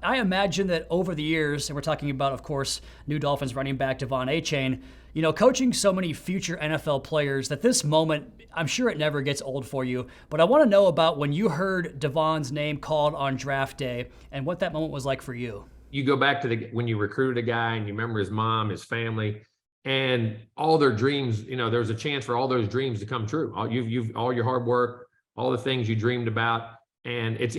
I imagine that over the years, and we're talking about, of course, new Dolphins running back De'Von Achane, coaching so many future NFL players that this moment, I'm sure it never gets old for you. But I want to know about when you heard De'Von's name called on draft day and what that moment was like for you. You go back to when you recruited a guy and you remember his mom, his family, and all their dreams. There was a chance for all those dreams to come true. All your hard work, all the things you dreamed about. And it's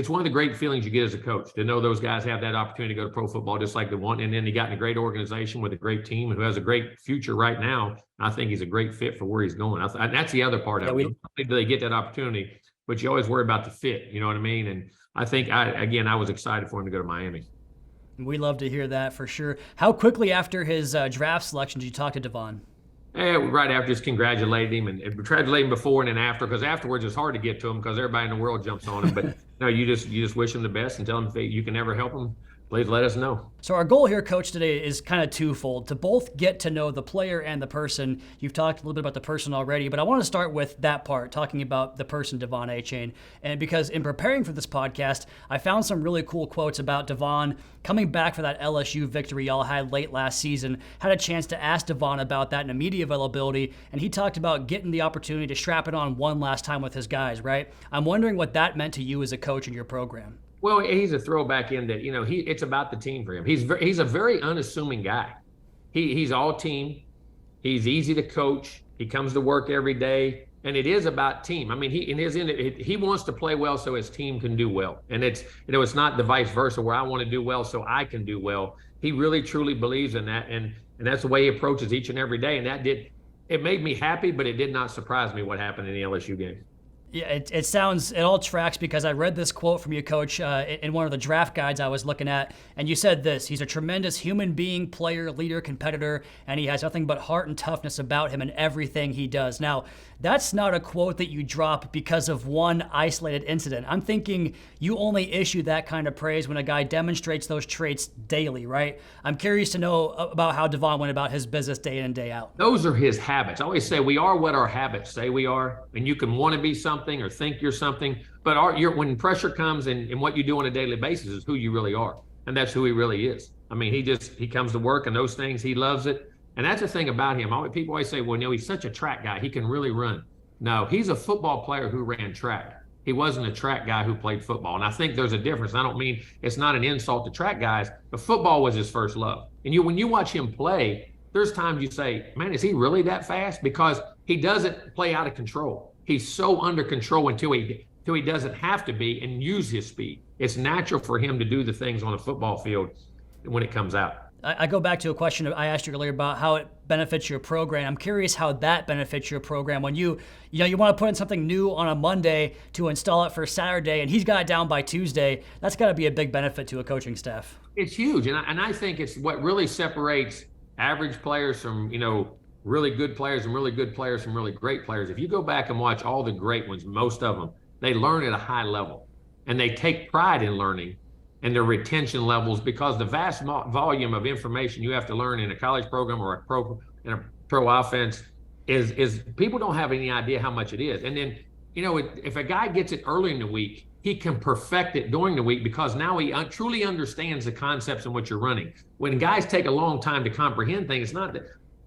one of the great feelings you get as a coach to know those guys have that opportunity to go to pro football just like they want. And then he got in a great organization with a great team who has a great future right now. I think he's a great fit for where he's going. That's the other part of it. Not only do they get that opportunity, but you always worry about the fit. You know what I mean? And I think, I was excited for him to go to Miami. We love to hear that for sure. How quickly after his draft selection did you talk to De'Von? Right after, just congratulated him and congratulated him before and then after, because afterwards it's hard to get to him because everybody in the world jumps on him. But no, you just wish him the best and tell him if you can ever help him, please let us know. So our goal here, Coach, today is kind of twofold: to both get to know the player and the person. You've talked a little bit about the person already, but I want to start with that part, talking about the person, De'Von Achane. And because in preparing for this podcast, I found some really cool quotes about De'Von coming back for that LSU victory y'all had late last season. Had a chance to ask De'Von about that and media availability, and he talked about getting the opportunity to strap it on one last time with his guys, right? I'm wondering what that meant to you as a coach in your program. Well, he's a throwback in that, it's about the team for him. He's a very unassuming guy. He's all team. He's easy to coach. He comes to work every day, and it is about team. I mean, he wants to play well so his team can do well. And it's not the vice versa where I want to do well so I can do well. He really truly believes in that, and that's the way he approaches each and every day. And it made me happy, but it did not surprise me what happened in the LSU game. Yeah, it all tracks because I read this quote from you, Coach, in one of the draft guides I was looking at, and you said this: he's a tremendous human being, player, leader, competitor, and he has nothing but heart and toughness about him in everything he does. Now, that's not a quote that you drop because of one isolated incident. I'm thinking you only issue that kind of praise when a guy demonstrates those traits daily, right? I'm curious to know about how De'Von went about his business day in and day out. Those are his habits. I always say we are what our habits say we are, and you can want to be something or think you're something, but when pressure comes and what you do on a daily basis is who you really are, and that's who he really is. I mean, he comes to work and those things, he loves it, and that's the thing about him. People always say, well, he's such a track guy, he can really run. No, he's a football player who ran track. He wasn't a track guy who played football, and I think there's a difference. I don't mean it's not an insult to track guys, but football was his first love. And when you watch him play, there's times you say, man, is he really that fast? Because he doesn't play out of control. He's so under control until he doesn't have to be and use his speed. It's natural for him to do the things on a football field when it comes out. I go back to a question I asked you earlier about how it benefits your program. I'm curious how that benefits your program when you want to put in something new on a Monday to install it for Saturday, and he's got it down by Tuesday. That's got to be a big benefit to a coaching staff. It's huge, and I think it's what really separates average players from really good players and really good players from really great players. If you go back and watch all the great ones, most of them, they learn at a high level and they take pride in learning and their retention levels, because the vast volume of information you have to learn in a college program or in a pro offense is people don't have any idea how much it is. And then, if a guy gets it early in the week, he can perfect it during the week because now he truly understands the concepts in what you're running. When guys take a long time to comprehend things, it's not that.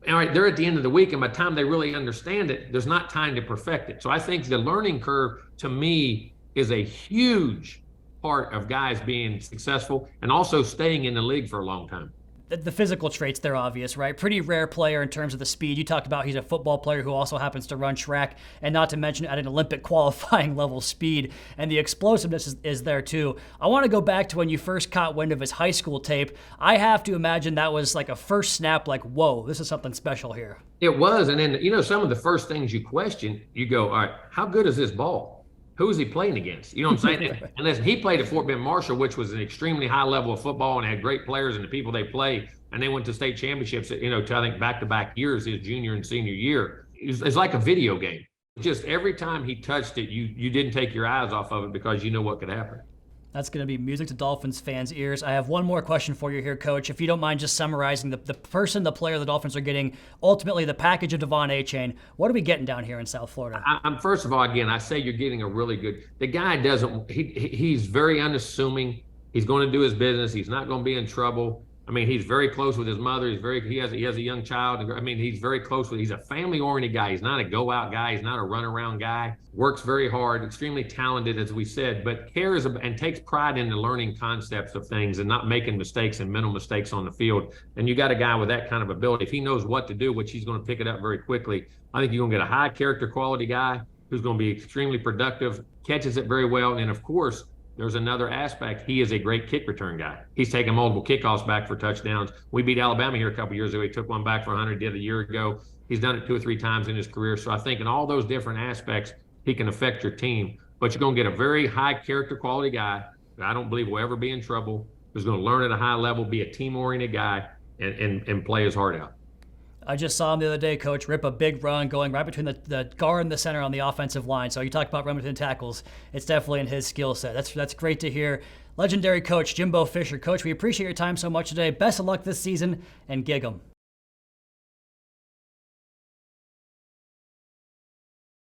All right, they're at the end of the week, and by the time they really understand it, there's not time to perfect it. So I think the learning curve, to me, is a huge part of guys being successful and also staying in the league for a long time. The physical traits, they're obvious, right? Pretty rare player in terms of the speed. You talked about he's a football player who also happens to run track, and not to mention at an Olympic qualifying level speed, and the explosiveness is there too. I want to go back to when you first caught wind of his high school tape. I have to imagine that was like a first snap, like, whoa, this is something special here. It was, and then, some of the first things you question, you go, all right, how good is this ball? Who's he playing against? You know what I'm saying? And listen, he played at Fort Bend Marshall, which was an extremely high level of football and had great players and the people they play. And they went to state championships, to I think back-to-back years, his junior and senior year. It's like a video game. Just every time he touched it, you didn't take your eyes off of it because you know what could happen. That's going to be music to Dolphins fans' ears. I have one more question for you here, Coach. If you don't mind just summarizing the person, the player the Dolphins are getting, ultimately the package of De'Von Achane, what are we getting down here in South Florida? First of all, again, I say you're getting a really good – the guy doesn't – he's very unassuming. He's going to do his business. He's not going to be in trouble. I mean, he's very close with his mother. He has a young child. I mean, he's very close with. He's a family-oriented guy. He's not a go-out guy. He's not a run-around guy. Works very hard. Extremely talented, as we said, but cares and takes pride in the learning concepts of things and not making mistakes and mental mistakes on the field. And you got a guy with that kind of ability. If he knows what to do, which he's going to pick it up very quickly, I think you're going to get a high character quality guy who's going to be extremely productive, catches it very well, and of course, there's another aspect. He is a great kick return guy. He's taken multiple kickoffs back for touchdowns. We beat Alabama here a couple years ago. He took one back for 100, did a year ago. He's done it 2 or 3 times in his career. So I think in all those different aspects, he can affect your team. But you're going to get a very high character quality guy that I don't believe will ever be in trouble, who's going to learn at a high level, be a team-oriented guy, and play his heart out. I just saw him the other day, Coach, rip a big run going right between the guard and the center on the offensive line. So you talk about run between tackles. It's definitely in his skill set. That's great to hear. Legendary coach Jimbo Fisher. Coach, we appreciate your time so much today. Best of luck this season, and gig 'em.